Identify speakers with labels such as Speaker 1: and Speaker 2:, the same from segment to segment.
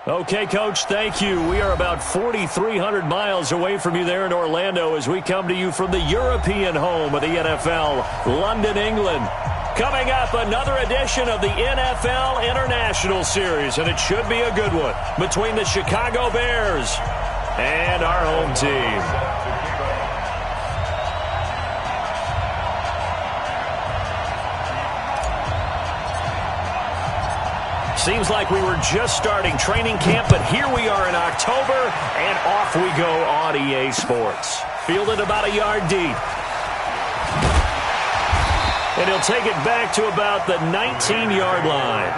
Speaker 1: Okay, Coach, thank you. We are about 4,300 miles away from you there in Orlando as we come to you from the European home of the NFL, London, England. Coming up, another edition of the NFL International Series, and it should be a good one, between the Chicago Bears and our home team. Seems like we were just starting training camp, but here we are in October, and off we go on EA Sports. Fielded about a yard deep. And he'll take it back to about the 19-yard line.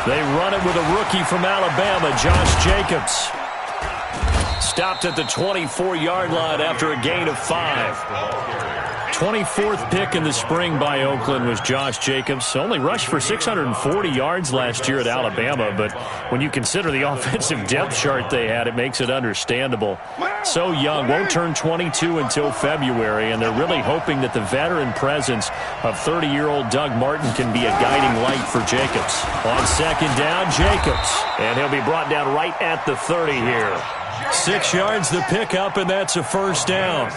Speaker 1: They run it with a rookie from Alabama, Josh Jacobs. Stopped at the 24-yard line after a gain of 5. 24th pick in the spring by Oakland was Josh Jacobs. Only rushed for 640 yards last year at Alabama, but when you consider the offensive depth chart they had, it makes it understandable. So young, won't turn 22 until February, and they're really hoping that the veteran presence of 30-year-old Doug Martin can be a guiding light for Jacobs. On second down, Jacobs, and he'll be brought down right at the 30 here. 6 yards the pickup, and that's a first down.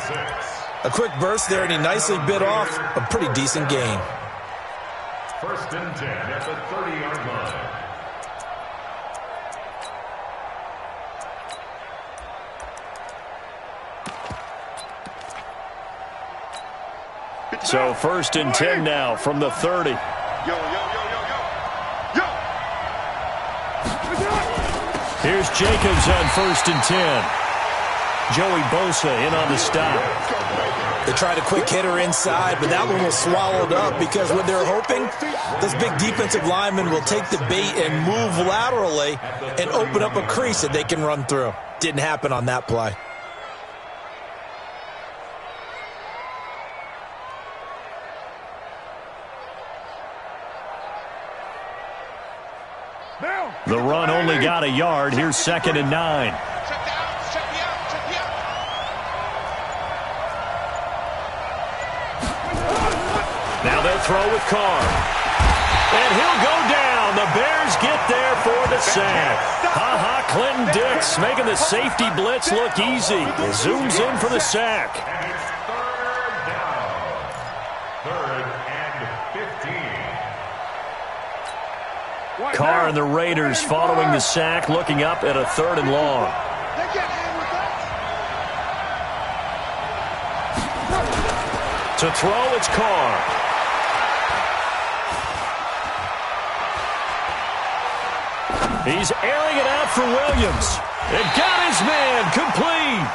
Speaker 2: A quick burst there, and he nicely bit off a pretty decent gain.
Speaker 3: First and 10 at the 30-yard line.
Speaker 1: So first and 10 now from the 30. Here's Jacobs on first and 10. Joey Bosa in on the stop.
Speaker 2: They tried a quick hitter inside, but that one was swallowed up because what they're hoping, this big defensive lineman will take the bait and move laterally and open up a crease that they can run through. Didn't happen on that play.
Speaker 1: The run only got a yard. Here's second and 9. Now they'll throw with Carr. And he'll go down. The Bears get there for the sack. Clinton Dix making the safety blitz look easy. Zooms in for the sack.
Speaker 3: And it's third down. Third and 15.
Speaker 1: Carr and the Raiders following the sack, looking up at a third and long. To throw, it's Carr. He's airing it out for Williams. It got his man complete.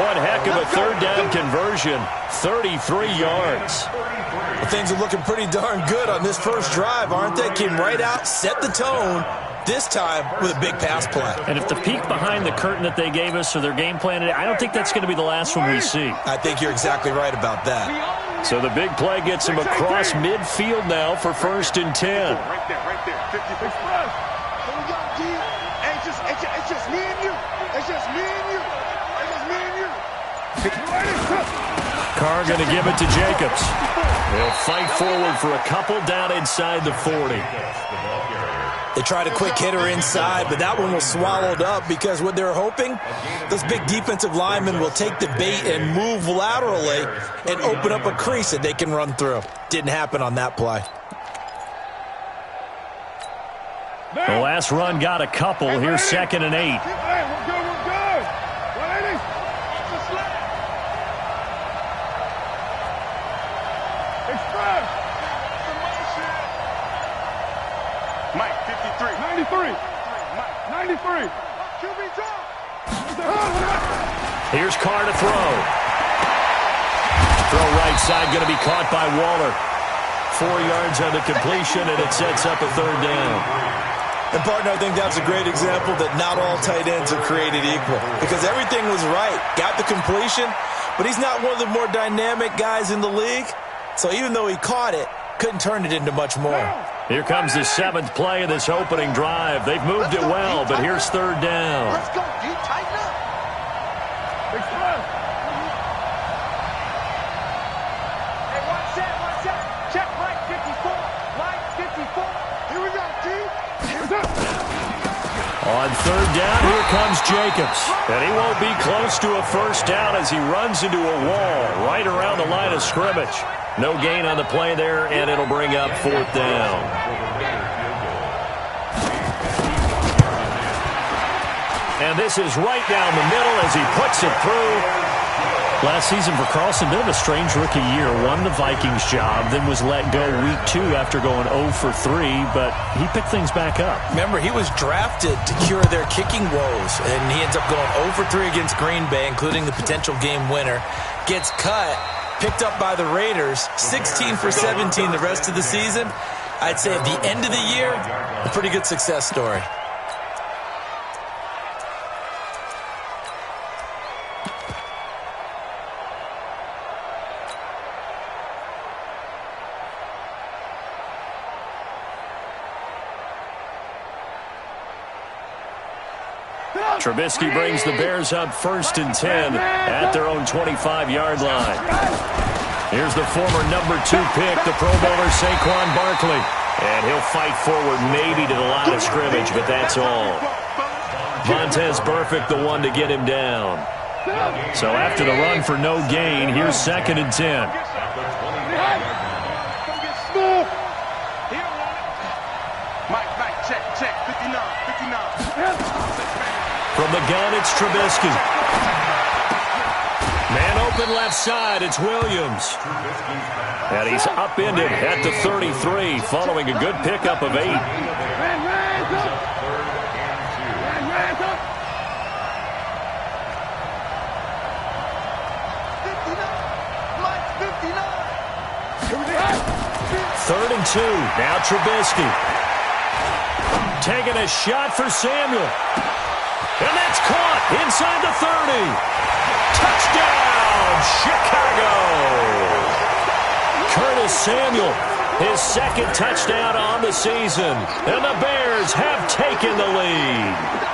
Speaker 1: One heck of a third down conversion. 33 yards.
Speaker 2: Well, things are looking pretty darn good on this first drive, aren't they? Came right out, set the tone, this time with a big pass play.
Speaker 1: And if the peek behind the curtain that they gave us or their game plan, I don't think that's going to be the last one we see.
Speaker 2: I think you're exactly right about that.
Speaker 1: So the big play gets him across midfield now for first and 10.
Speaker 4: Right there. 56 plus. Here we go, G. It's just me and you. It's just me and you. It's just me and you.
Speaker 1: Carr going to give it to Jacobs. He'll fight forward for a couple down inside the 40.
Speaker 2: They tried a quick hitter inside, but that one was swallowed up because what they're hoping, this big defensive lineman will take the bait and move laterally and open up a crease that they can run through. Didn't happen on that play.
Speaker 1: The last run got a couple. Here's second and 8.
Speaker 4: Hey, we're good. 180. Express. Mike, 53. 93. Mike, 93. QB drop.
Speaker 1: Here's Carr to throw. Throw right side, going to be caught by Waller. 4 yards on the completion, and it sets up a third down.
Speaker 2: And, partner, I think that's a great example that not all tight ends are created equal because everything was right. Got the completion, but he's not one of the more dynamic guys in the league. So even though he caught it, couldn't turn it into much more.
Speaker 1: Here comes the 7th play of this opening drive. They've moved it well, but here's third down.
Speaker 4: Let's go, D. Tighten up. Express. Hey, watch that. Check Mike 54. Mike 54. Here we go, D.
Speaker 1: On third down, here comes Jacobs. And he won't be close to a first down as he runs into a wall right around the line of scrimmage. No gain on the play there, and it'll bring up fourth down. And this is right down the middle as he puts it through. Last season for Carlson, bit of a strange rookie year. Won the Vikings job, then was let go week 2 after going 0 for 3, but he picked things back up.
Speaker 2: Remember, he was drafted to cure their kicking woes, and he ends up going 0 for 3 against Green Bay, including the potential game winner. Gets cut, picked up by the Raiders, 16 for 17 the rest of the season. I'd say at the end of the year, a pretty good success story.
Speaker 1: Trubisky brings the Bears up 1st and 10 at their own 25-yard line. Here's the former number 2 pick, the Pro Bowler Saquon Barkley. And he'll fight forward maybe to the line of scrimmage, but that's all. Vontez Burfict, the one to get him down. So after the run for no gain, here's 2nd and 10.
Speaker 4: Mike, check, 59.
Speaker 1: From the gun, it's Trubisky. Man open left side, it's Williams. And he's upended at the 33 following a good pickup of 8. Third and 2. Now Trubisky. Taking a shot for Samuel. And that's caught inside the 30. Touchdown, Chicago. Curtis Samuel, his 2nd touchdown on the season. And the Bears have taken the lead.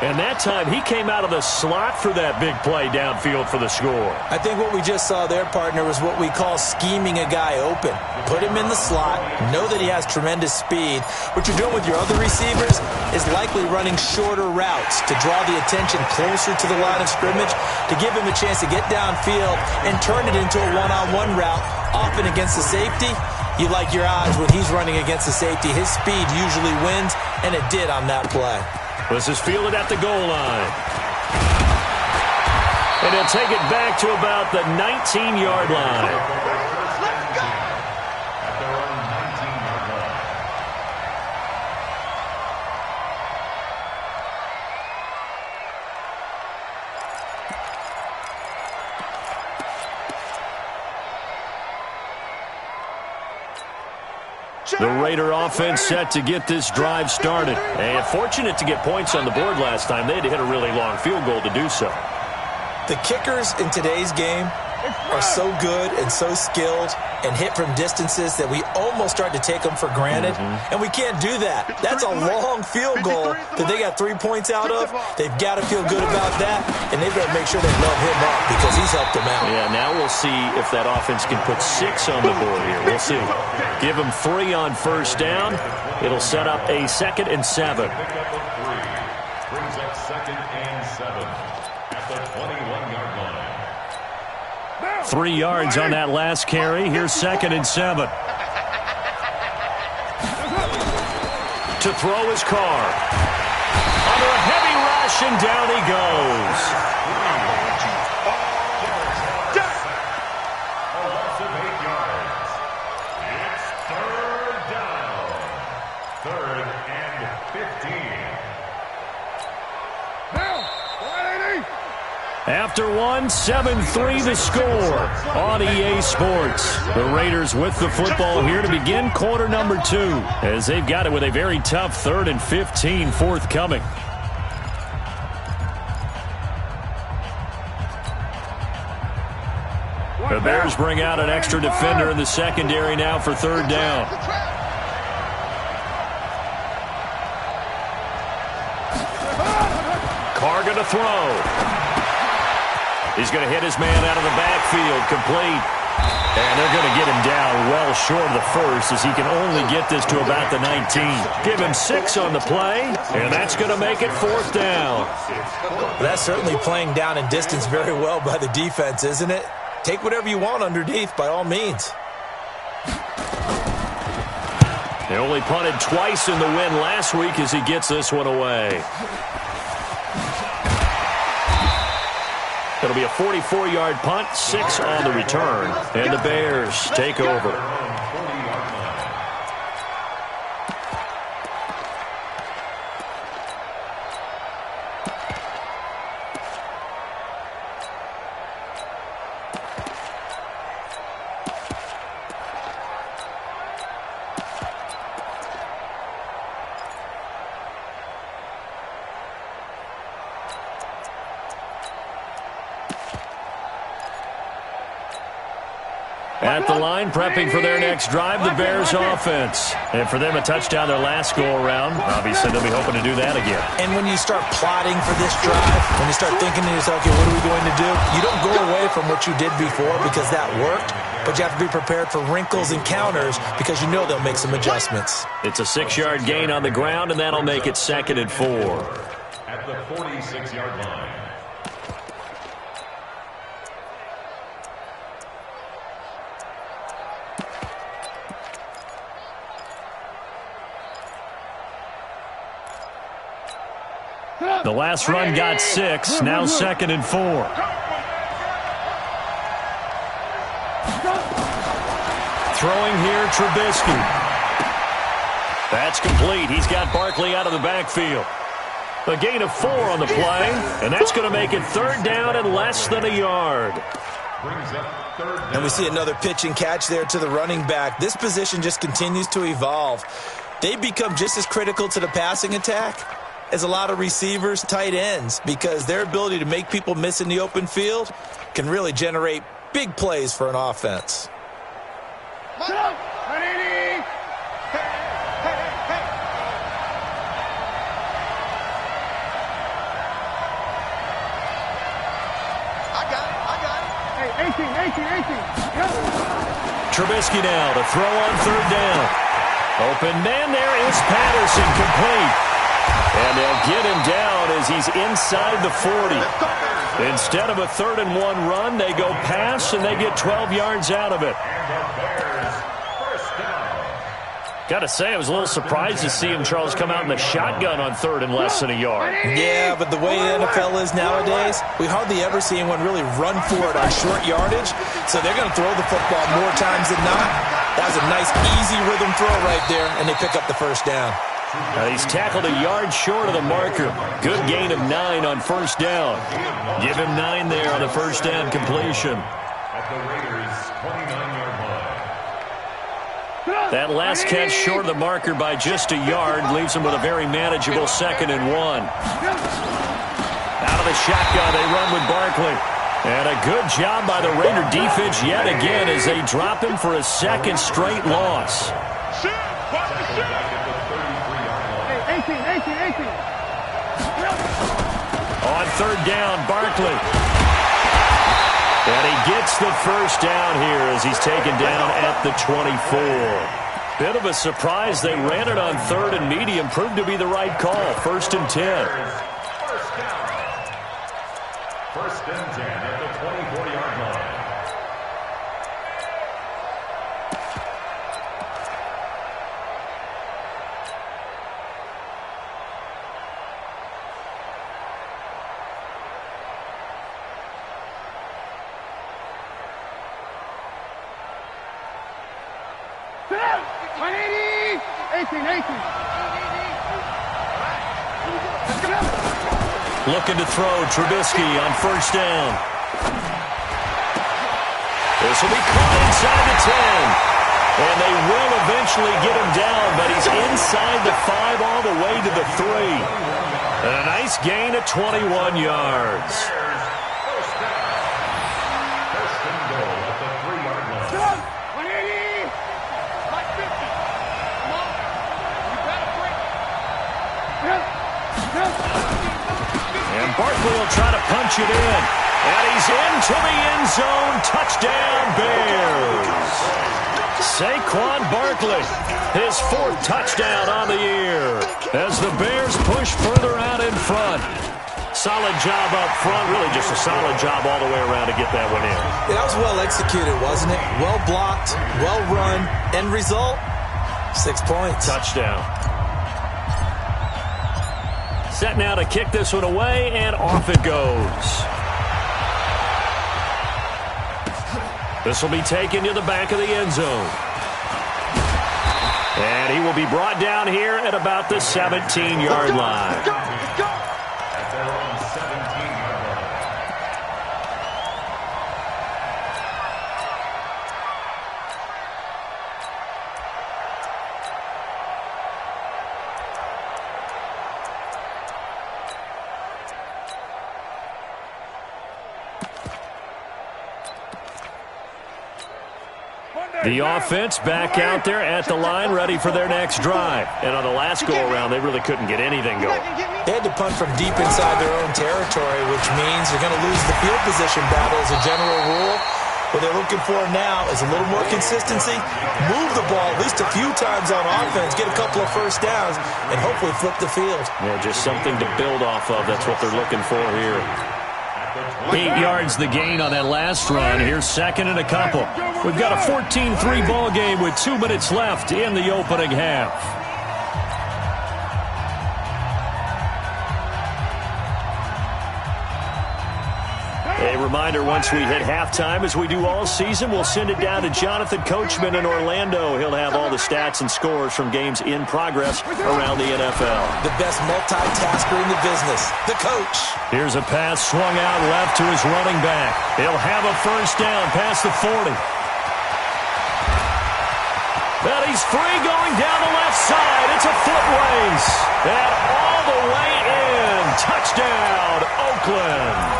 Speaker 1: And that time, he came out of the slot for that big play downfield for the score.
Speaker 2: I think what we just saw there, partner, was what we call scheming a guy open. Put him in the slot, know that he has tremendous speed. What you're doing with your other receivers is likely running shorter routes to draw the attention closer to the line of scrimmage, to give him a chance to get downfield and turn it into a one-on-one route, often against the safety. You like your odds when he's running against the safety. His speed usually wins, and it did on that play.
Speaker 1: This is fielded at the goal line. And he'll take it back to about the 19-yard line. The Raider offense set to get this drive started. And fortunate to get points on the board last time. They had to hit a really long field goal to do so.
Speaker 2: The kickers in today's game are so good and so skilled and hit from distances that we almost start to take them for granted. And we can't do that. That's a long field goal that they got 3 points out of. They've got to feel good about that, and they've got to make sure they love him up because he's helped them out.
Speaker 1: Yeah, now we'll see if that offense can put 6 on the board here. We'll see. Give them 3 on first down. It'll set up a 2nd and 7.
Speaker 3: Brings up 2nd and 7 at the 21-yard line.
Speaker 1: 3 yards on that last carry. Here's 2nd and 7. To throw his car. Under a heavy rush, and down he goes.
Speaker 3: A loss of 8 yards. It's third down. 3rd and 15.
Speaker 1: After one, 7-3 the score on EA Sports. The Raiders with the football here to begin quarter number 2, as they've got it with a very tough 3rd and 15 forthcoming. The Bears bring out an extra defender in the secondary now for 3rd down. Carr going to throw. He's going to hit his man out of the backfield, complete. And they're going to get him down well short of the first, as he can only get this to about the 19. Give him 6 on the play, and that's going to make it 4th down.
Speaker 2: That's certainly playing down in distance very well by the defense, isn't it? Take whatever you want underneath, by all means.
Speaker 1: They only punted twice in the win last week as he gets this one away. It'll be a 44-yard punt, 6 on the return, and the Bears take over. At the line, prepping for their next drive, the Bears offense. And for them, a touchdown their last go-around. Obviously, they'll be hoping to do that again.
Speaker 2: And when you start plotting for this drive, when you start thinking to yourself, okay, what are we going to do? You don't go away from what you did before because that worked, but you have to be prepared for wrinkles and counters because you know they'll make some adjustments.
Speaker 1: It's a 6-yard gain on the ground, and that'll make it 2nd and 4.
Speaker 3: At the 46-yard line.
Speaker 1: The last run got 6, now 2nd and 4. Throwing here, Trubisky. That's complete. He's got Barkley out of the backfield. A gain of 4 on the play, and that's going to make it 3rd down and less than a yard.
Speaker 2: And we see another pitch and catch there to the running back. This position just continues to evolve. They become just as critical to the passing attack as a lot of receivers, tight ends, because their ability to make people miss in the open field can really generate big plays for an offense.
Speaker 1: Trubisky now to throw on 3rd down. Open man, there is Patterson, complete. And they'll get him down as he's inside the 40. Instead of a 3rd and 1 run, they go pass, and they get 12 yards out of it. Got to say, I was a little surprised to see him, Charles, come out in the shotgun on 3rd and less than a yard.
Speaker 2: Yeah, but the way the NFL is nowadays, we hardly ever see anyone really run for it on short yardage. So they're going to throw the football more times than not. That was a nice, easy rhythm throw right there, and they pick up the 1st down.
Speaker 1: He's tackled a yard short of the marker. Good gain of 9 on 1st down. Give him 9 there on the 1st down completion.
Speaker 3: At the Raiders' 29-yard line.
Speaker 1: That last catch short of the marker by just a yard leaves him with a very manageable 2nd and 1. Out of the shotgun, they run with Barkley. And a good job by the Raider defense yet again as they drop him for a 2nd straight loss. On 3rd down, Barkley. And he gets the 1st down here as he's taken down at the 24. Bit of a surprise. They ran it on 3rd and medium. Proved to be the right call. 1st and 10.
Speaker 3: 1st and 10 at the 24-yard line.
Speaker 1: Looking to throw. Trubisky on first down. This will be caught inside the 10. And they will eventually get him down, but he's inside the 5 all the way to the 3. And a nice gain of 21 yards.
Speaker 3: First and goal at the 3-yard line.
Speaker 4: 180! Like 50. Come on. You better break.
Speaker 1: And Barkley will try to punch it in. And he's into the end zone. Touchdown, Bears. Saquon Barkley, his 4th touchdown on the year as the Bears push further out in front. Solid job up front, really just a solid job all the way around to get that one in.
Speaker 2: Yeah, that was well executed, wasn't it? Well blocked, well run. End result, 6 points.
Speaker 1: Touchdown. Set now to kick this one away, and off it goes. This will be taken to the back of the end zone. And he will be brought down here at about the 17-yard line.
Speaker 3: At their own 17-yard line.
Speaker 1: The offense back out there at the line, ready for their next drive. And on the last go-around, they really couldn't get anything going.
Speaker 2: They had to punt from deep inside their own territory, which means they're going to lose the field position battle as a general rule. What they're looking for now is a little more consistency, move the ball at least a few times on offense, get a couple of first downs, and hopefully flip the field.
Speaker 1: Yeah, just something to build off of. That's what they're looking for here. 8 yards the gain on that last run. Here's second and a couple. We've got a 14-3 ball game with 2 minutes left in the opening half. A reminder, once we hit halftime, as we do all season, we'll send it down to Jonathan Coachman in Orlando. He'll have all the stats and scores from games in progress around the NFL.
Speaker 2: The best multitasker in the business, the coach.
Speaker 1: Here's a pass swung out left to his running back. He'll have a first down past the 40. But he's free going down the left side. It's a foot race. And all the way in. Touchdown, Oakland.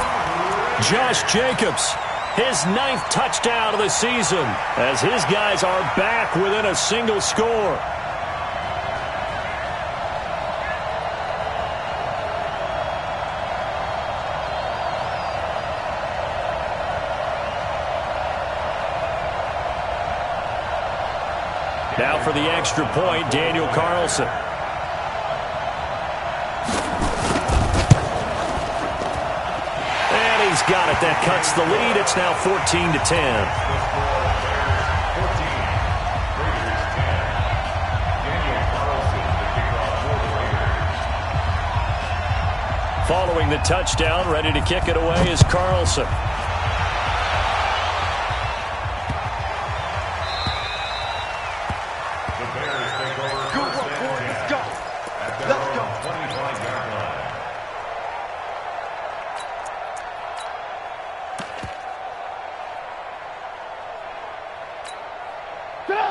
Speaker 1: Josh Jacobs, his 9th touchdown of the season, as his guys are back within a single score. Now for the extra point, Daniel Carlson. He's got it. That cuts the lead. It's now 14-10. Following the touchdown, ready to kick it away is Carlson.
Speaker 3: The Bears take over. Good one, boys. Let's go. Let's go. 25-yard line.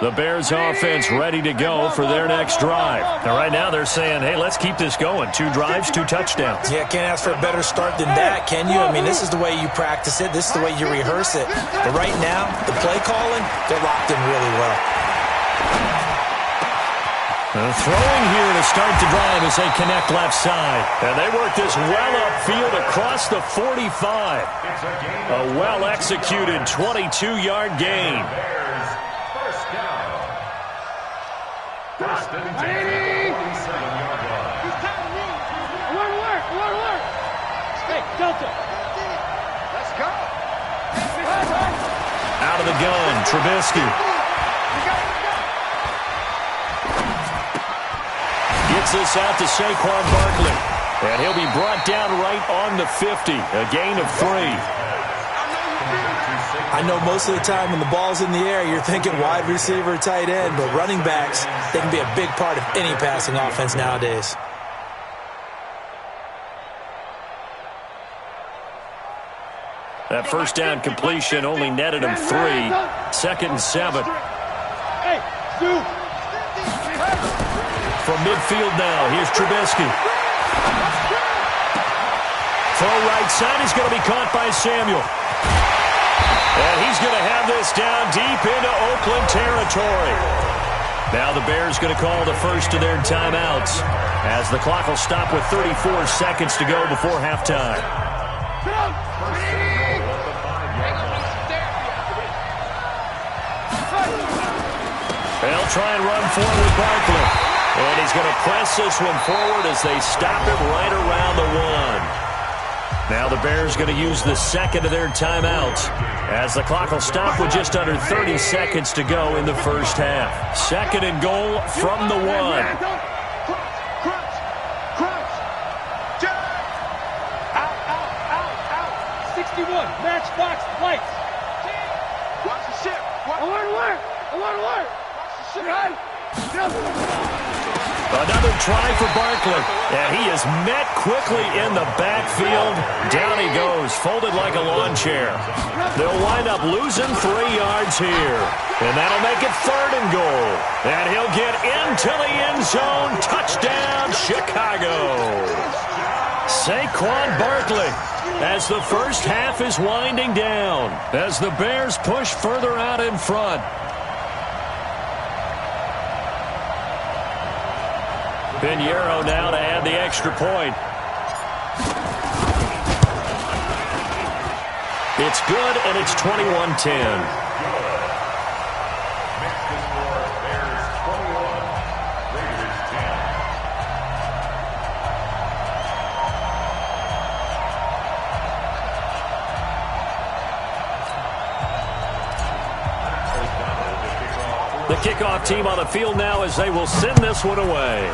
Speaker 1: The Bears offense ready to go for their next drive. Now, right now they're saying, hey, let's keep this going. 2 drives, 2 touchdowns.
Speaker 2: Yeah, can't ask for a better start than that, can you? I mean, this is the way you practice it. This is the way you rehearse it. But right now, the play calling, they're locked in really well.
Speaker 1: Throwing here to start the drive as they connect left side. And they work this well upfield across the 45. A well-executed 22-yard gain.
Speaker 3: First down. First and 10 at the 47-yard line.
Speaker 4: Work. Stay, Delta. Let's go.
Speaker 1: Out of the gun, Trubisky. Gets this out to Saquon Barkley. And he'll be brought down right on the 50. A gain of 3.
Speaker 2: I know most of the time when the ball's in the air, you're thinking wide receiver, tight end, but running backs, they can be a big part of any passing offense nowadays.
Speaker 1: That first down completion only netted him 3. 2nd and 7. From midfield now, here's Trubisky. Throw right side is going to be caught by Samuel. And he's going to have this down deep into Oakland territory. Now the Bears going to call the first of their timeouts as the clock will stop with 34 seconds to go before halftime. They'll try and run forward with Barkley. And he's going to press this one forward as they stop it right around the 1. Now the Bears going to use the second of their timeouts as the clock will stop with just under 30 seconds to go in the first half. 2nd and goal from the 1.
Speaker 5: Out. 61. Matchbox lights.
Speaker 4: Watch the ship.
Speaker 5: Alert.
Speaker 4: Watch the ship.
Speaker 1: Another try for Barkley. And he is met quickly in the backfield. Down he goes, folded like a lawn chair. They'll wind up losing 3 yards here. And that'll make it 3rd and goal. And he'll get into the end zone. Touchdown, Chicago. Saquon Barkley as the first half is winding down. As the Bears push further out in front. Pinheiro now to add the extra point. It's good, and it's 21-10. The kickoff team on the field now as they will send this one away.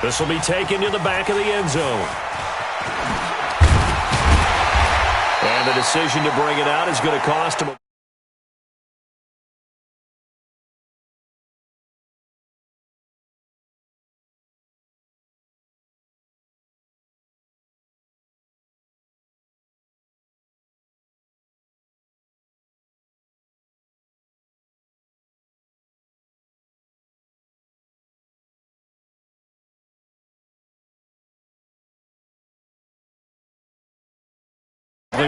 Speaker 1: This will be taken to the back of the end zone. And the decision to bring it out is going to cost him.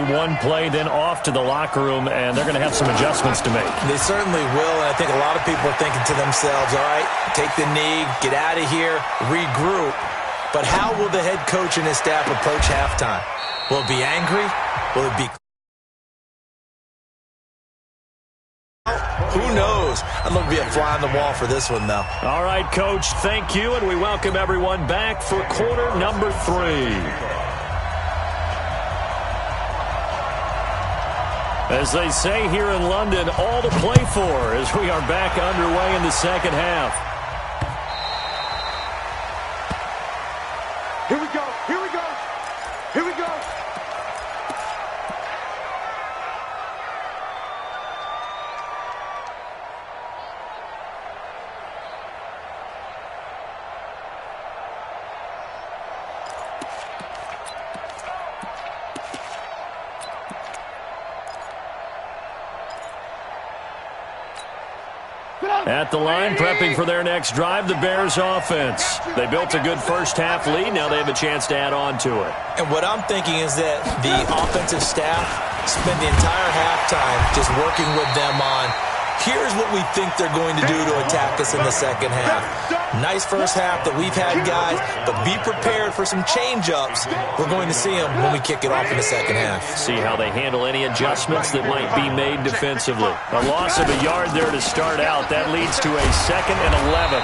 Speaker 1: One play, then off to the locker room, and they're going to have some adjustments to make.
Speaker 2: They certainly will, and I think a lot of people are thinking to themselves, all right, take the knee, get out of here, regroup. But how will the head coach and his staff approach halftime? Will it be angry? Will it be... Who knows? I'd love to be a fly on the wall for this one, though.
Speaker 1: All right, Coach, thank you, and we welcome everyone back for quarter number 3. As they say here in London, all to play for as we are back underway in the second half.
Speaker 4: Here we go.
Speaker 1: At the line, prepping for their next drive, the Bears offense. They built a good first half lead. Now they have a chance to add on to it.
Speaker 2: And what I'm thinking is that the offensive staff spend the entire halftime just working with them on, here's what we think they're going to do to attack us in the second half. Nice first half that we've had, guys, but be prepared for some change-ups. We're going to see them when we kick it off in the second half.
Speaker 1: See how they handle any adjustments that might be made defensively. A loss of a yard there to start out. That leads to a 2nd and 11.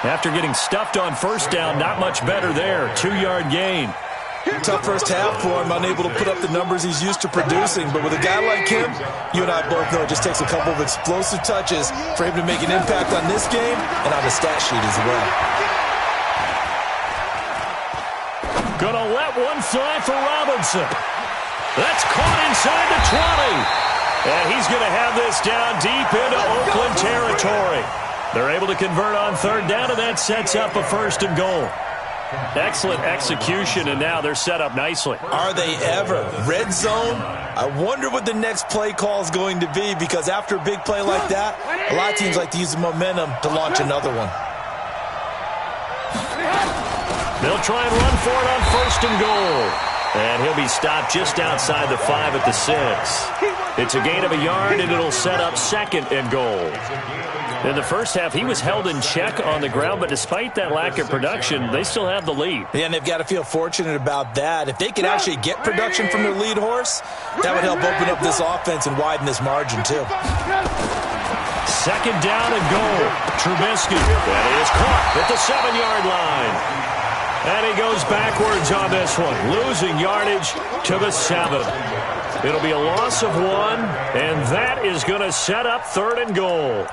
Speaker 1: After getting stuffed on first down, not much better there. 2-yard gain.
Speaker 2: Tough first half for him, unable to put up the numbers he's used to producing. But with a guy like him, you and I both know it just takes a couple of explosive touches for him to make an impact on this game and on the stat sheet as well.
Speaker 1: Gonna let one fly for Robinson. That's caught inside the 20. And he's going to have this down deep into Oakland territory. They're able to convert on 3rd down, and that sets up a 1st and goal. Excellent execution, and now they're set up nicely.
Speaker 2: Are they ever? Red zone? I wonder what the next play call is going to be, because after a big play like that, a lot of teams like to use the momentum to launch another one.
Speaker 1: They'll try and run for it on 1st and goal. And he'll be stopped just outside the 5 at the 6. It's a gain of a yard, and it'll set up 2nd and goal. In the first half, he was held in check on the ground, but despite that lack of production, they still have the lead.
Speaker 2: Yeah, and they've got to feel fortunate about that. If they could actually get production from their lead horse, that would help open up this offense and widen this margin, too.
Speaker 1: 2nd down and goal. Trubisky. That is caught at the 7-yard line. And he goes backwards on this one, losing yardage to the 7. It'll be a loss of 1, and that is going to set up 3rd and goal.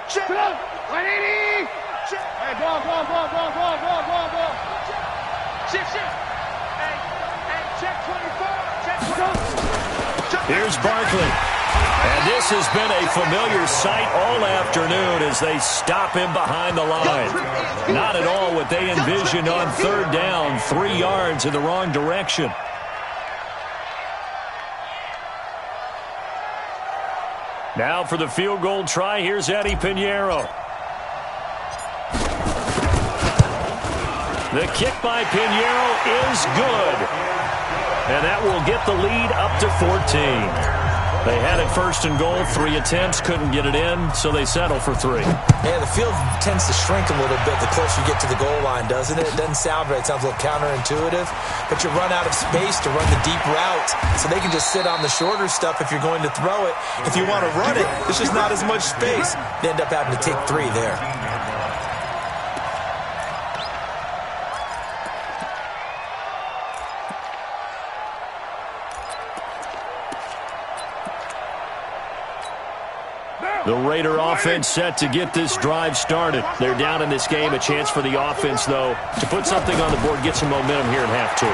Speaker 4: Check. 180. Check. Hey, ball. Shift. Hey, check 24. Check 24.
Speaker 1: Here's Barkley. And this has been a familiar sight all afternoon as they stop him behind the line. Not at all what they envisioned on 3rd down, 3 yards in the wrong direction. Now for the field goal try, here's Eddie Pinheiro. The kick by Pinheiro is good. And that will get the lead up to 14. They had it 1st and goal, 3 attempts, couldn't get it in, so they settle for 3.
Speaker 2: Yeah, the field tends to shrink a little bit the closer you get to the goal line, doesn't it? It doesn't sound right. It sounds a little counterintuitive. But you run out of space to run the deep route, so they can just sit on the shorter stuff if you're going to throw it. If you want to run it, there's just not as much space. They end up having to take 3 there.
Speaker 1: The Raider offense set to get this drive started. They're down in this game. A chance for the offense, though, to put something on the board, get some momentum here in half 2.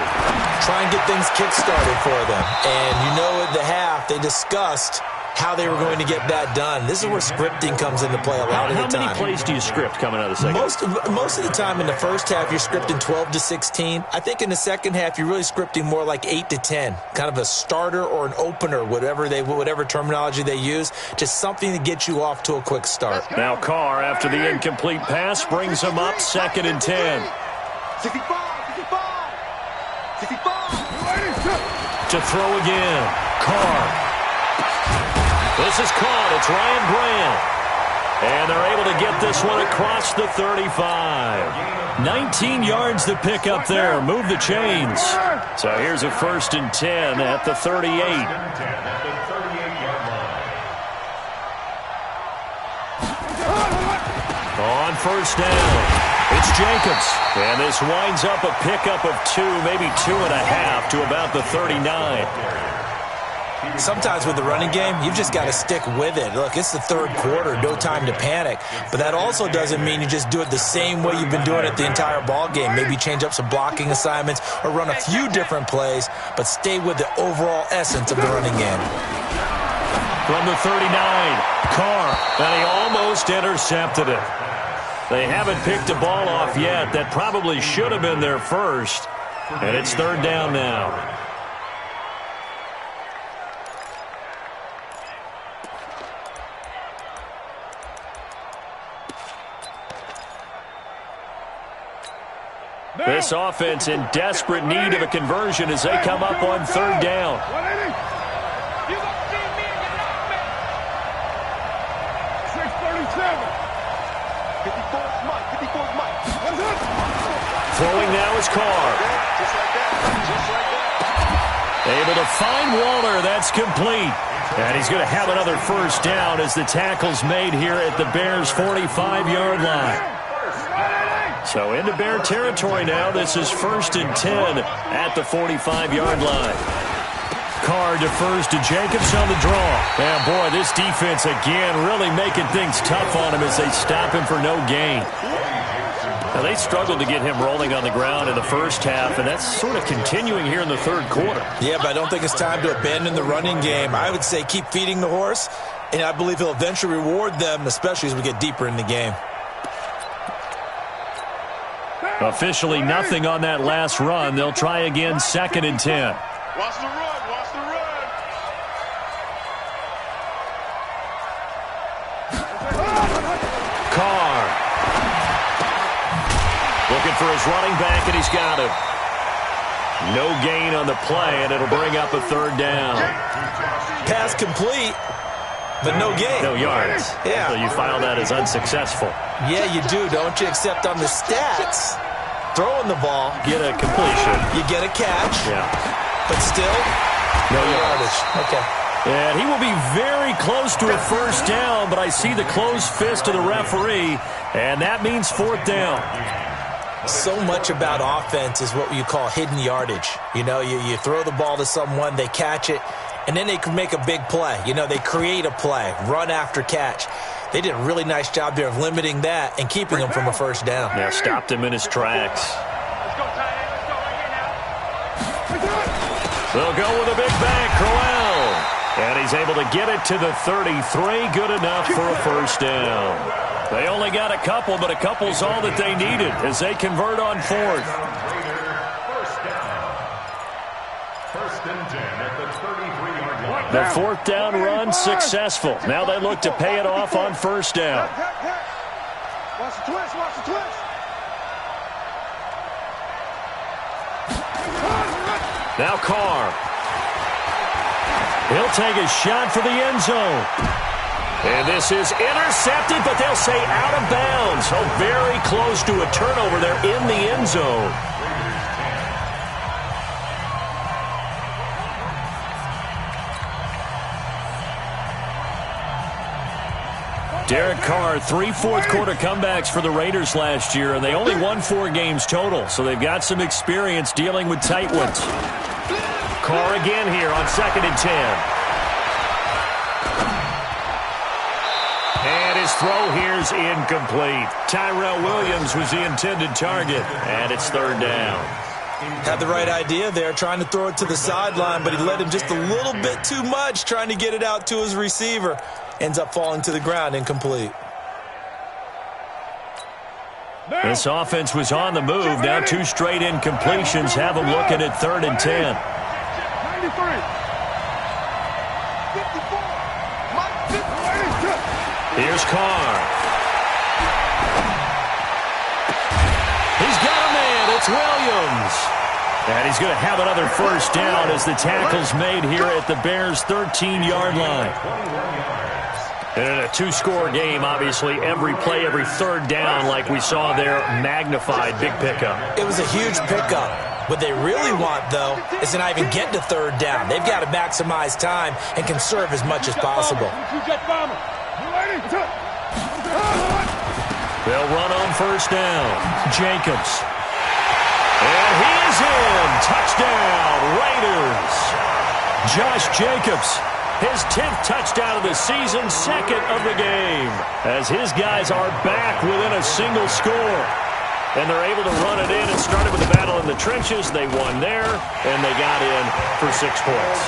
Speaker 2: Try and get things kick-started for them. And you know at the half, they discussed how they were going to get that done. This is where scripting comes into play a lot of the time.
Speaker 1: How many plays do you script coming out of the second?
Speaker 2: Most of the time in the first half, you're scripting 12 to 16. I think in the second half, you're really scripting more like 8 to 10. Kind of a starter or an opener, whatever terminology they use. Just something to get you off to a quick start.
Speaker 1: Now Carr, after the incomplete pass, brings him up 2nd and 10.
Speaker 4: 65.
Speaker 1: To throw again. Carr. This is caught. It's Ryan Grant. And they're able to get this one across the 35. 19 yards to pick up there. Move the chains. So here's a 1st and 10 at the 38. On 1st down, it's Jacobs. And this winds up a pickup of 2, maybe 2.5 to about the 39.
Speaker 2: Sometimes with the running game, you've just got to stick with it. Look, it's the 3rd quarter, no time to panic. But that also doesn't mean you just do it the same way you've been doing it the entire ball game. Maybe change up some blocking assignments or run a few different plays, but stay with the overall essence of the running game.
Speaker 1: From the 39, Carr, and he almost intercepted it. They haven't picked a ball off yet. That probably should have been their first. And it's 3rd down now. This offense in desperate need of a conversion as they come up on 3rd down. Throwing now is Carr. Able to find Waller. That's complete. And he's going to have another 1st down as the tackle's made here at the Bears' 45-yard line. So into Bear territory now. This is 1st and 10 at the 45-yard line. Carr defers to Jacobs on the draw. And boy, this defense again really making things tough on him as they stop him for no gain. Now, they struggled to get him rolling on the ground in the first half, and that's sort of continuing here in the third quarter.
Speaker 2: Yeah, but I don't think it's time to abandon the running game. I would say keep feeding the horse, and I believe he'll eventually reward them, especially as we get deeper in the game.
Speaker 1: Officially nothing on that last run. They'll try again, 2nd and 10.
Speaker 4: Watch the run. Watch the run.
Speaker 1: Carr. Looking for his running back, and he's got him. No gain on the play, and it'll bring up a 3rd down.
Speaker 2: Pass complete, but no gain.
Speaker 1: No yards.
Speaker 2: Yeah.
Speaker 1: So you file that as unsuccessful.
Speaker 2: Yeah, you do, don't you? Except on the stats, throwing the ball,
Speaker 1: Get a completion.
Speaker 2: you get a catch,
Speaker 1: Yeah.
Speaker 2: but still,
Speaker 1: No yards.
Speaker 2: Okay.
Speaker 1: And he will be very close to a 1st down, but I see the closed fist of the referee, and that means 4th down.
Speaker 2: So much about offense is what you call hidden yardage. You know, you throw the ball to someone, they catch it, and then they can make a big play. You know, they create a play, run after catch. They did a really nice job there of limiting that and keeping him from a 1st down.
Speaker 1: Yeah, stopped him in his tracks.
Speaker 5: Let's go, tight end. Let's go right here now.
Speaker 1: They'll go with a big bang, Crowell. And he's able to get it to the 33. Good enough for a 1st down. They only got a couple, but a couple's all that they needed as they convert on 4th.
Speaker 3: First down. 1st and 10 at the 33-yard line.
Speaker 1: The 4th down run successful. Now they look to pay it off on 1st down.
Speaker 4: Watch the twist. Watch the twist.
Speaker 1: Now Carr. He'll take a shot for the end zone. And this is intercepted, but they'll say out of bounds. So very close to a turnover there in the end zone. Derek Carr, 3 fourth-quarter comebacks for the Raiders last year, and they only won 4 games total, so they've got some experience dealing with tight ones. Carr again here on 2nd and 10. And his throw here's incomplete. Tyrell Williams was the intended target, and it's 3rd down.
Speaker 2: Had the right idea there, trying to throw it to the sideline, but he led him just a little bit too much, trying to get it out to his receiver. Ends up falling to the ground, incomplete.
Speaker 1: This offense was on the move. Now 2 straight incompletions have them looking at 3rd and 10.
Speaker 4: 93. 54.
Speaker 1: Here's Carr. He's got a man. It's Williams. And he's going to have another 1st down as the tackle's made here at the Bears' 13-yard line. And in a 2-score game, obviously, every play, every 3rd down, like we saw there, magnified, big pickup.
Speaker 2: It was a huge pickup. What they really want, though, is to not even get to 3rd down. They've got to maximize time and conserve as much as possible.
Speaker 1: They'll run on 1st down. Jacobs. And he is in. Touchdown, Raiders. Josh Jacobs. His 10th touchdown of the season, 2nd of the game, as his guys are back within a single score. And they're able to run it in. It started with a battle in the trenches. They won there, and they got in for 6 points.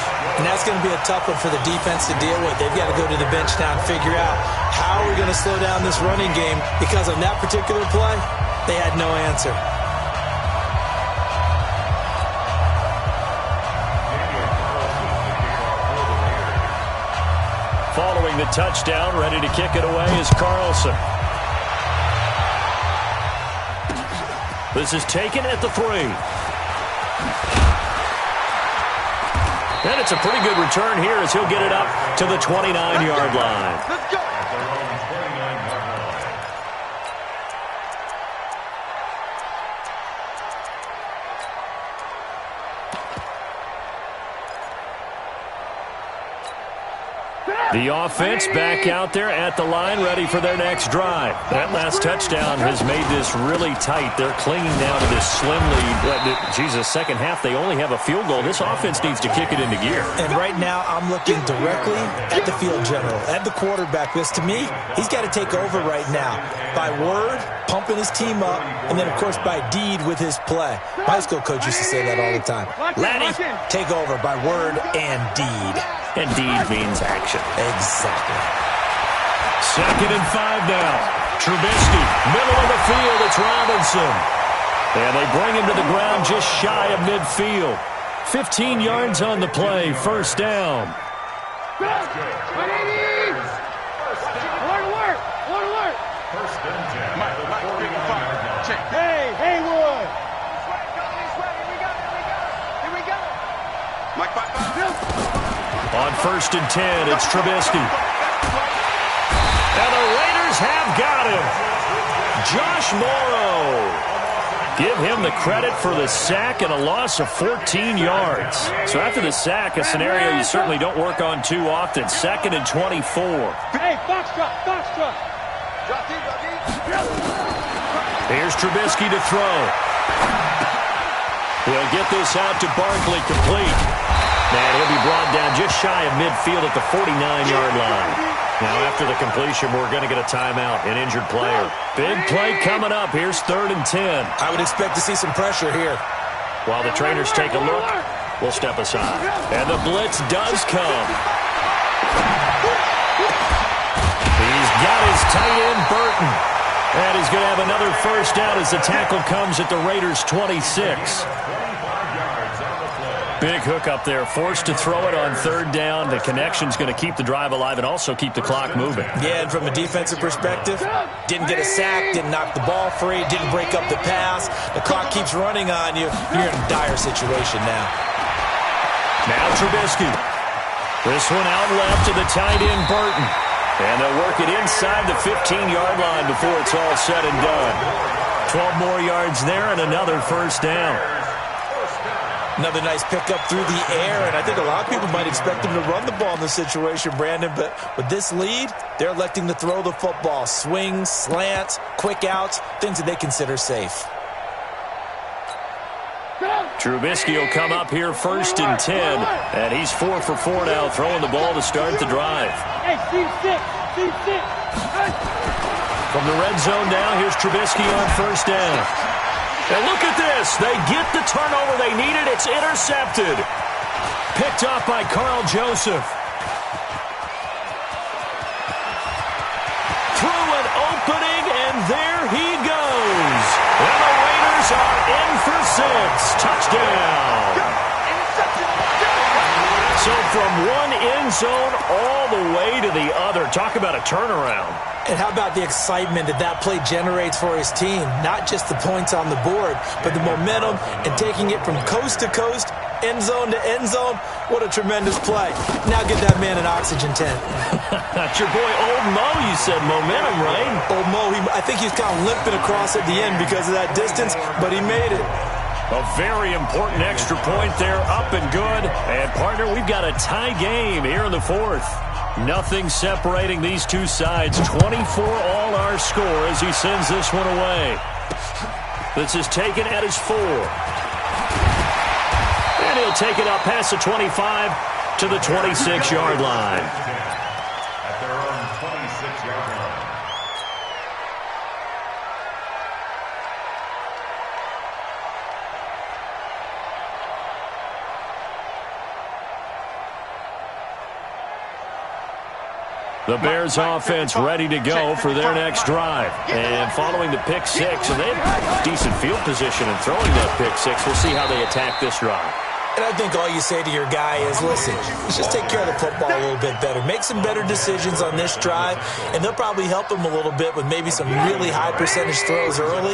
Speaker 2: And that's going to be a tough one for the defense to deal with. They've got to go to the bench now and figure out how are we going to slow down this running game, because on that particular play, they had no answer.
Speaker 1: Following the touchdown, ready to kick it away is Carlson. This is taken at the 3. And it's a pretty good return here as he'll get it up to the 29-yard line.
Speaker 4: Let's go.
Speaker 1: The offense back out there at the line, ready for their next drive. That last touchdown has made this really tight. They're clinging now to this slim lead. Jesus, second half, they only have a field goal. This offense needs to kick it into gear.
Speaker 2: And right now, I'm looking directly at the field general, at the quarterback. Because to me, he's got to take over right now. By word, pumping his team up, and then, of course, by deed with his play. My high school coach used to say that all the time. Laddie, take over by word and deed.
Speaker 1: And deed means action.
Speaker 2: Exactly.
Speaker 1: 2nd and 5 now. Trubisky, middle of the field, it's Robinson. And they bring him to the ground just shy of midfield. 15 yards on the play, first down.
Speaker 4: Hey, Haywood. Here we go. Mike,
Speaker 1: On 1st and 10, it's Trubisky. And the Raiders have got him. Josh Morrow. Give him the credit for the sack and a loss of 14 yards. So after the sack, a scenario you certainly don't work on too often. 2nd and 24.
Speaker 5: Hey, box truck.
Speaker 1: Here's Trubisky to throw. He'll get this out to Barkley, complete. And he'll be brought down just shy of midfield at the 49-yard line. Now, after the completion, we're going to get a timeout, an injured player. Big play coming up. Here's 3rd and 10.
Speaker 2: I would expect to see some pressure here.
Speaker 1: While the trainers take a look, we'll step aside. And the blitz does come. He's got his tight end, Burton. And he's going to have another first down as the tackle comes at the Raiders' 26. Big hook up there, forced to throw it on 3rd down. The connection's going to keep the drive alive and also keep the clock moving.
Speaker 2: Yeah, and from a defensive perspective, didn't get a sack, didn't knock the ball free, didn't break up the pass. The clock keeps running on you. You're in a dire situation now.
Speaker 1: Now Trubisky. This one out left to the tight end, Burton. And they'll work it inside the 15-yard line before it's all said and done. 12 more yards there and another first down.
Speaker 2: Another nice pickup through the air, and I think a lot of people might expect him to run the ball in this situation, Brandon, but with this lead, they're electing to throw the football. Swings, slants, quick outs, things that they consider safe.
Speaker 1: Trubisky will come up here 1st and 10, and he's 4 for 4 now, throwing the ball to start the drive.
Speaker 5: Hey, team 6.
Speaker 1: From the red zone now, here's Trubisky on 1st down. And look at this. They get the turnover they needed. It's intercepted. Picked off by Carl Joseph. Through an opening, and there he goes. And the Raiders are in for 6. Touchdown. So from one end zone all the way to the other. Talk about a turnaround.
Speaker 2: And how about the excitement that play generates for his team? Not just the points on the board, but the momentum and taking it from coast to coast, end zone to end zone. What a tremendous play. Now get that man an oxygen tent.
Speaker 1: That's your boy Old Mo, you said. Momentum, right?
Speaker 2: Old Mo, I think he's kind of limping across at the end because of that distance, but he made it.
Speaker 1: A very important extra point there, up and good. And, partner, we've got a tie game here in the 4th. Nothing separating these two sides. 24 all our score as he sends this one away. This is taken at his 4. And he'll take it up past the 25 to the 26-yard line.
Speaker 3: At their own 26-yard line.
Speaker 1: The Bears offense ready to go for their next drive. And following the pick 6, and they have decent field position in throwing that pick 6. We'll see how they attack this drive.
Speaker 2: And I think all you say to your guy is, listen, let's just take care of the football a little bit better. Make some better decisions on this drive, and they'll probably help him a little bit with maybe some really high percentage throws early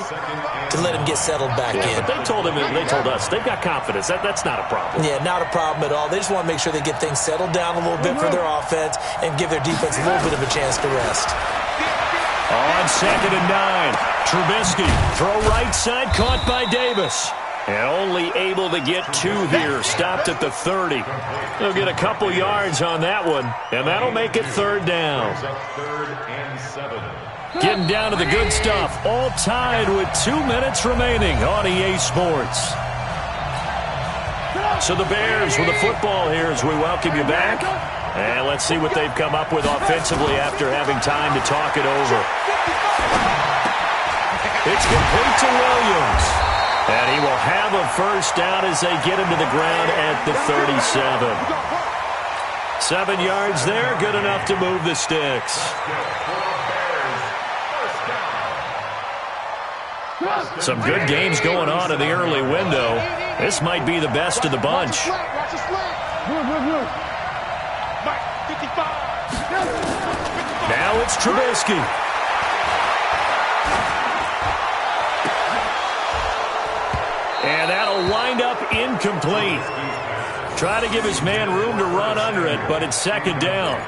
Speaker 2: to let him get settled back in.
Speaker 1: But they told him, and they told us, they've got confidence. That's not a problem.
Speaker 2: Yeah, not a problem at all. They just want to make sure they get things settled down a little bit for their offense and give their defense a little bit of a chance to rest.
Speaker 1: On 2nd and 9, Trubisky, throw right side, caught by Davis. And only able to get 2 here. Stopped at the 30. They'll get a couple yards on that one, and that'll make it 3rd down.
Speaker 3: 3rd and 7.
Speaker 1: Getting down to the good stuff. All tied with 2 minutes remaining on EA Sports. So the Bears with the football here as we welcome you back. And let's see what they've come up with offensively after having time to talk it over. It's complete to Williams. And he will have a 1st down as they get him to the ground at the 37. 7 yards there, good enough to move the sticks. Some good games going on in the early window. This might be the best of the bunch. Now it's Trubisky. And that'll wind up incomplete. Try to give his man room to run under it, but it's 2nd down.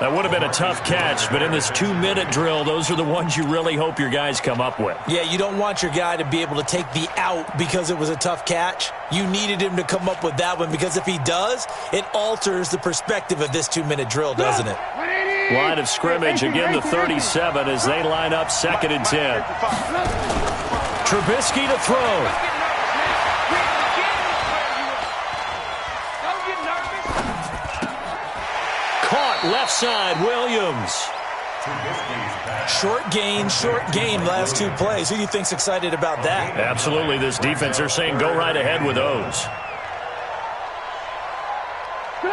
Speaker 1: That would have been a tough catch, but in this 2-minute drill, those are the ones you really hope your guys come up with.
Speaker 2: Yeah, you don't want your guy to be able to take the out because it was a tough catch. You needed him to come up with that one because if he does, it alters the perspective of this 2-minute drill, doesn't it?
Speaker 1: Line of scrimmage, again the 37 as they line up 2nd and 10. Trubisky to throw. Caught left side, Williams.
Speaker 2: Short gain, last 2 plays. Who do you think's excited about that?
Speaker 1: Absolutely, this defense, they're saying go right ahead with those.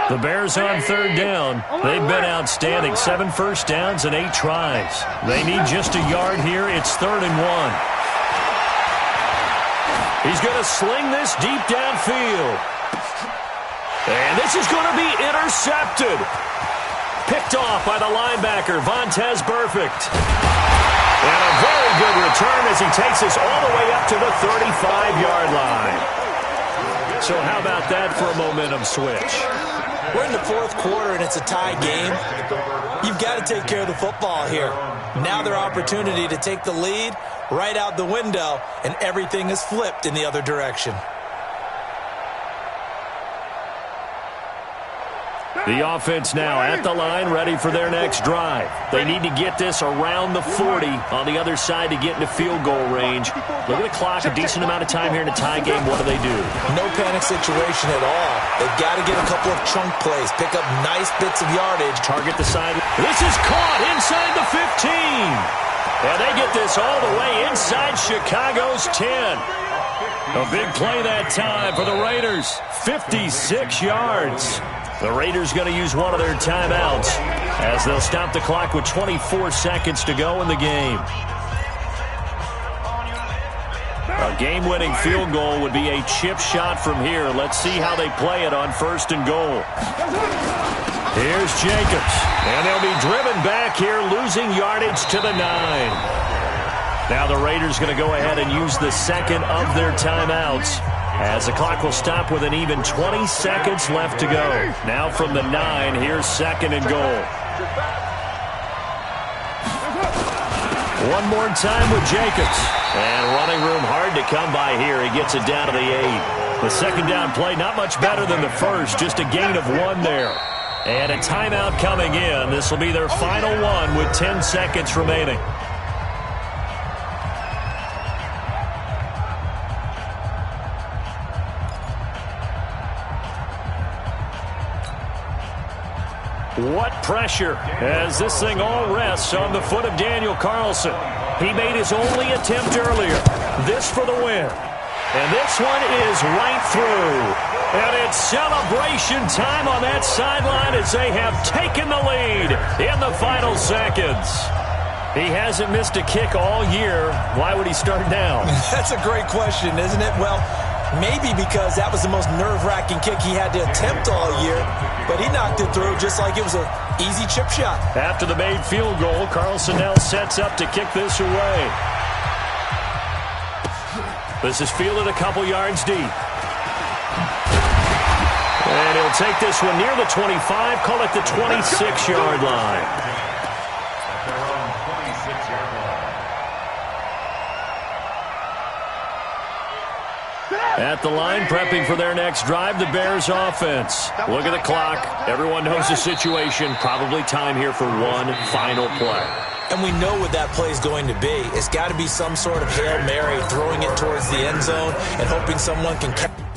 Speaker 1: The Bears on 3rd down. They've been outstanding. 7 first downs and 8 tries. They need just a yard here. It's 3rd and 1. He's going to sling this deep downfield. And this is going to be intercepted. Picked off by the linebacker, Vontaze Burfict. And a very good return as he takes us all the way up to the 35-yard line. So how about that for a momentum switch?
Speaker 2: We're in the 4th quarter, and it's a tie game. You've got to take care of the football here. Now their opportunity to take the lead right out the window, and everything is flipped in the other direction.
Speaker 1: The offense now at the line, ready for their next drive. They need to get this around the 40 on the other side to get into field goal range. Look at the clock, a decent amount of time here in a tie game. What do?
Speaker 2: No panic situation at all. They've got to get a couple of chunk plays, pick up nice bits of yardage.
Speaker 1: Target the side. This is caught inside the 15. And they get this all the way inside Chicago's 10. A big play that time for the Raiders. 56 yards. The Raiders going to use one of their timeouts as they'll stop the clock with 24 seconds to go in the game. A game-winning field goal would be a chip shot from here. Let's see how they play it on 1st and goal. Here's Jacobs, and they'll be driven back here, losing yardage to the 9. Now the Raiders going to go ahead and use the 2nd of their timeouts, as the clock will stop with an even 20 seconds left to go. Now from the 9, here's 2nd and goal. One more time with Jacobs. And running room hard to come by here. He gets it down to the 8. The 2nd down play not much better than the first. Just a gain of 1 there. And a timeout coming in. This will be their final one with 10 seconds remaining. What pressure as this thing all rests on the foot of Daniel Carlson. He made his only attempt earlier. This for the win. And this one is right through. And it's celebration time on that sideline as they have taken the lead in the final seconds. He hasn't missed a kick all year. Why would he start now?
Speaker 2: That's a great question, isn't it? Well, maybe because that was the most nerve-wracking kick he had to attempt all year, but he knocked it through just like it was an easy chip shot.
Speaker 1: After the made field goal, Carlson now sets up to kick this away. This is fielded a couple yards deep. And he'll take this one near the 25, call it the 26-yard line. At the line, prepping for their next drive, the Bears offense. Look at the clock. Everyone knows the situation. Probably time here for one final play.
Speaker 2: And we know what that play is going to be. It's got to be some sort of Hail Mary, throwing it towards the end zone and hoping someone can catch.